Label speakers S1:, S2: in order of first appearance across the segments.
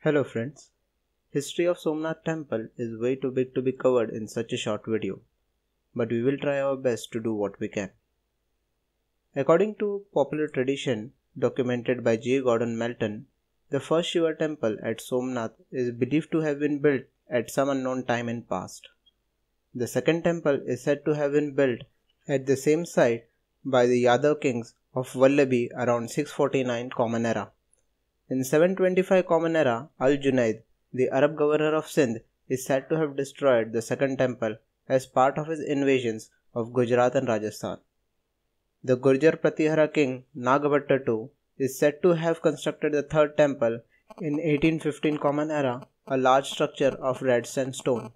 S1: Hello friends. History of Somnath temple is way too big to be covered in such a short video, but we will try our best to do what we can. According to popular tradition documented by J. Gordon Melton, the first Shiva temple at Somnath is believed to have been built at some unknown time in past. The second temple is said to have been built at the same site by the Yadav kings of Vallabhi around 649 Common Era. In 725 Common Era, Al-Junayd, the Arab governor of Sindh, is said to have destroyed the second temple as part of his invasions of Gujarat and Rajasthan. The Gurjara-Pratihara king Nagabhatta II is said to have constructed the third temple in 1815 Common Era, a large structure of red sandstone.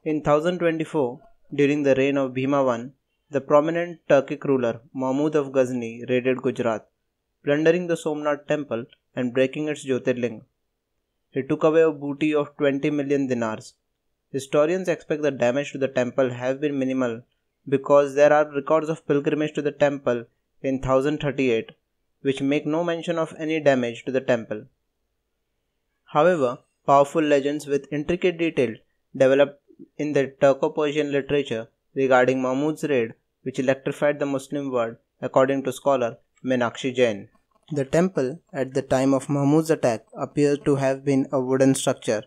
S1: In 1024, during the reign of Bhima I, the prominent Turkic ruler Mahmud of Ghazni raided Gujarat, plundering the Somnath temple and breaking its Jyotirlinga. He took away a booty of 20 million dinars. Historians expect the damage to the temple have been minimal because there are records of pilgrimage to the temple in 1038 which make no mention of any damage to the temple. However, powerful legends with intricate detail developed in the Turko-Persian literature regarding Mahmud's raid which electrified the Muslim world, according to scholar Meenakshi Jain. The temple at the time of Mahmud's attack appears to have been a wooden structure,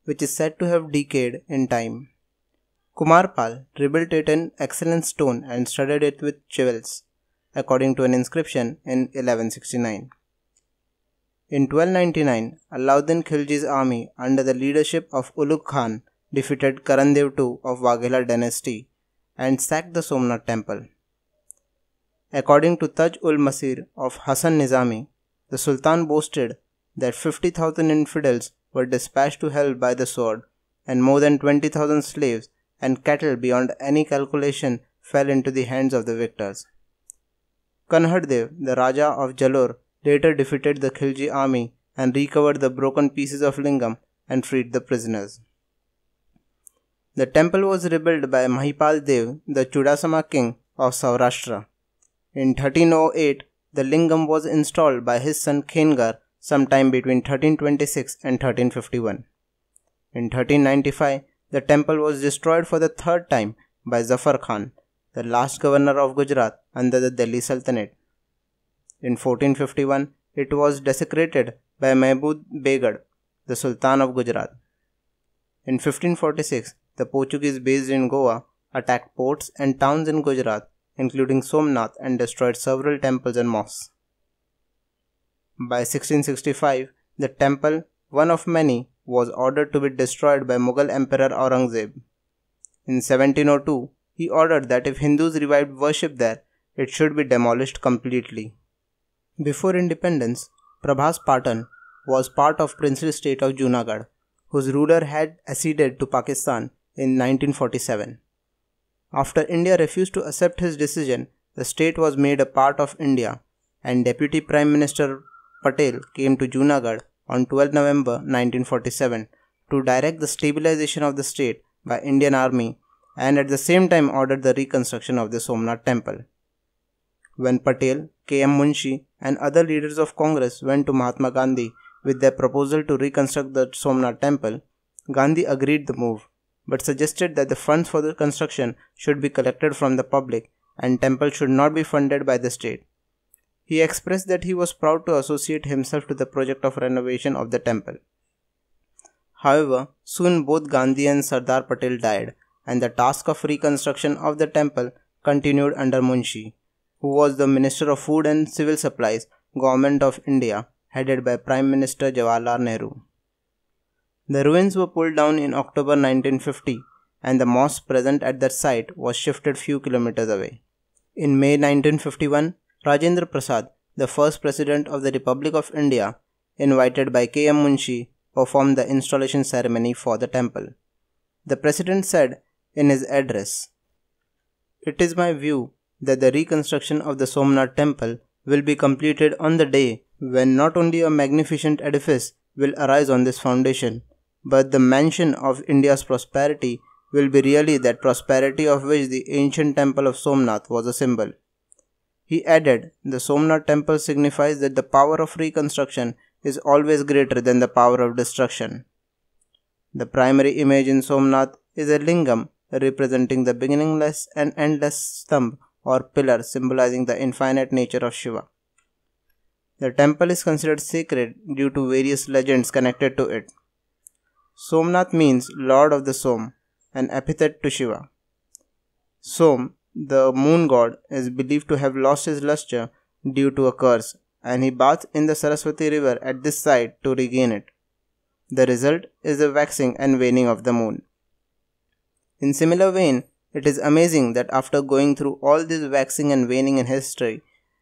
S1: which is said to have decayed in time. Kumarpal rebuilt it in excellent stone and studded it with jewels, according to an inscription in 1169. In 1299, Alauddin Khilji's army under the leadership of Ulugh Khan defeated Karandev II of Waghela dynasty and sacked the Somnath temple. According to Taj-ul-Masir of Hasan Nizami, the Sultan boasted that 50,000 infidels were dispatched to hell by the sword, and more than 20,000 slaves and cattle beyond any calculation fell into the hands of the victors. Kanhaddev, the Raja of Jalore, later defeated the Khilji army and recovered the broken pieces of lingam and freed the prisoners. The temple was rebuilt by Mahipal Dev, the Chudasama king of Saurashtra. In 1308, the lingam was installed by his son Khengar sometime between 1326 and 1351. In 1395, the temple was destroyed for the third time by Zafar Khan, the last governor of Gujarat under the Delhi Sultanate. In 1451, it was desecrated by Mahmud Begad, the Sultan of Gujarat. In 1546, the Portuguese based in Goa attacked ports and towns in Gujarat, including Somnath, and destroyed several temples and mosques. By 1665, the temple, one of many, was ordered to be destroyed by Mughal Emperor Aurangzeb. In 1702, he ordered that if Hindus revived worship there, it should be demolished completely. Before independence, Prabhas Patan was part of princely state of Junagadh, whose ruler had acceded to Pakistan in 1947. After India refused to accept his decision, the state was made a part of India, and Deputy Prime Minister Patel came to Junagadh on 12 November 1947 to direct the stabilization of the state by Indian Army and at the same time ordered the reconstruction of the Somnath temple. When Patel, K.M. Munshi and other leaders of Congress went to Mahatma Gandhi with their proposal to reconstruct the Somnath temple, Gandhi agreed the move, but suggested that the funds for the construction should be collected from the public and temple should not be funded by the state. He expressed that he was proud to associate himself to the project of renovation of the temple. However, soon both Gandhi and Sardar Patel died, and the task of reconstruction of the temple continued under Munshi, who was the Minister of Food and Civil Supplies, Government of India, headed by Prime Minister Jawaharlal Nehru. The ruins were pulled down in October 1950 and the mosque present at that site was shifted few kilometers away. In May 1951, Rajendra Prasad, the first President of the Republic of India, invited by K.M. Munshi, performed the installation ceremony for the temple. The President said in his address, "It is my view that the reconstruction of the Somnath temple will be completed on the day when not only a magnificent edifice will arise on this foundation, but the mansion of India's prosperity will be really that prosperity of which the ancient temple of Somnath was a symbol." He added, "The Somnath temple signifies that the power of reconstruction is always greater than the power of destruction. The primary image in Somnath is a lingam representing the beginningless and endless stump or pillar symbolizing the infinite nature of Shiva. The temple is considered sacred due to various legends connected to it. Somnath means Lord of the Som, an epithet to Shiva. Som, the moon god, is believed to have lost his luster due to a curse, and he bathed in the Saraswati river at this site to regain it. The result is the waxing and waning of the moon. In similar vein, it is amazing that after going through all this waxing and waning in history,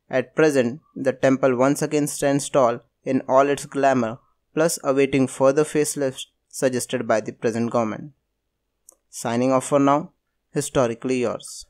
S1: at present the temple once again stands tall in all its glamour, plus awaiting further facelifts suggested by the present government. Signing off for now, historically yours.